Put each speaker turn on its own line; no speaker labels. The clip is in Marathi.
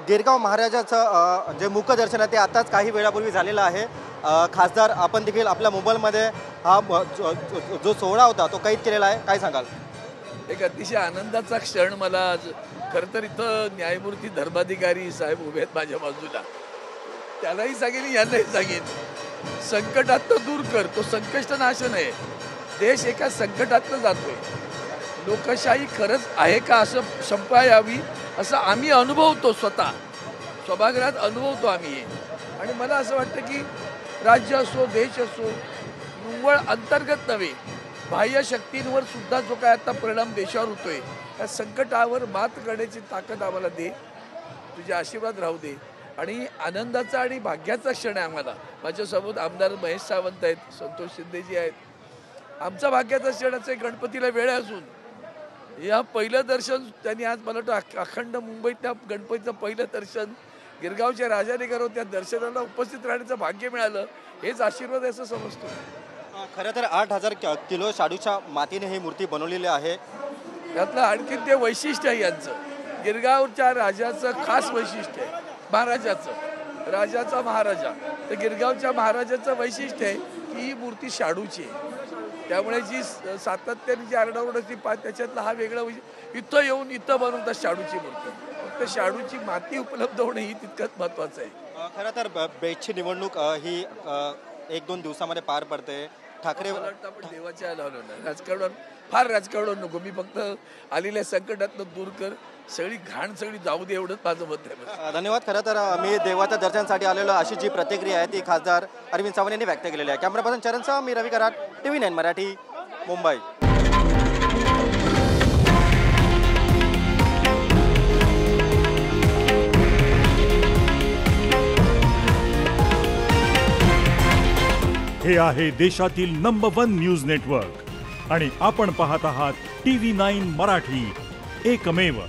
गिरगाव महाराजाचं जे मुखदर्शन आहे ते आताच काही वेळापूर्वी झालेलं आहे। खासदार आपण देखील आपल्या मोबाईलमध्ये हा जो सोहळा होता तो कैद केलेला आहे, काय सांगाल?
एक अतिशय आनंदाचा क्षण मला आज खरं तर इथं न्यायमूर्ती धर्माधिकारी साहेब उभे आहेत माझ्या बाजूला, त्यालाही सांगेन यांनाही सांगेन, संकटातनं दूर कर, तो संकष्टनाशन आहे। देश एका संकटातनं जातोय, लोकशाही खरंच आहे का असं शंका यावी असं आम्ही अनुभवतो, स्वतः सभागृहात अनुभवतो आम्ही हे। आणि मला असं वाटतं की राज्य असो देश असो, निव्वळ अंतर्गत नव्हे बाह्य शक्तींवर सुद्धा जो काय आता परिणाम देशावर होतोय, त्या संकटावर मात करण्याची ताकद आम्हाला दे, तुझे आशीर्वाद राहू दे। आणि आनंदाचा आणि भाग्याचा क्षण आहे आम्हाला। माझ्यासोबत आमदार महेश सावंत आहेत, संतोष शिंदेजी आहेत। आमचा भाग्याचा क्षण आहे, गणपतीला वेळ असून या पहिलं दर्शन त्यांनी आज मला वाटतं अखंड मुंबईत त्या गणपतीचं पहिलं दर्शन गिरगावच्या राजाने करून त्या दर्शनाला उपस्थित राहण्याचं भाग्य मिळालं, हेच आशीर्वाद असं समजतो।
खरं तर 8000 किलो शाडूच्या मातीने ही मूर्ती बनवलेली आहे।
यातलं आणखी ते वैशिष्ट्य आहे यांचं, गिरगावच्या राजाचं खास वैशिष्ट्य आहे, महाराजाचं, राजाचा महाराजा, तर गिरगावच्या महाराजाचं वैशिष्ट्य आहे की ही मूर्ती शाडूची आहे। त्यामुळे जी सातत्याने जी आरडाओरड असते त्याच्यातला हा वेगळा इथं येऊन इथं बनवतात शाडूची मूर्ती, फक्त शाडूची माती उपलब्ध होणं ही तितकंच महत्त्वाचं आहे।
खरं तर बेटची निवडणूक ही 1-2 दिवसामध्ये पार पडते। ठाकरे
आपण देवाच्या आलो ना, राजकारण फार राजकारण नको, मी फक्त आलेल्या संकटातनं दूर कर, सगळी घाण सगळी जाऊ दे, एवढंच माझं मत आहे।
धन्यवाद। खरं तर मी देवाच्या दर्शनासाठी आलेलो अशी जी प्रतिक्रिया आहे ती खासदार अरविंद सावंत यांनी व्यक्त केलेली आहे। कॅमेरा पर्सन चरणसह मी रवी कराड, TV9 मराठी, मुंबई।
हे आहे देशातील नंबर 1 न्यूज नेटवर्क आणि आपण पाहत आहात TV9 मराठी, एकमेव।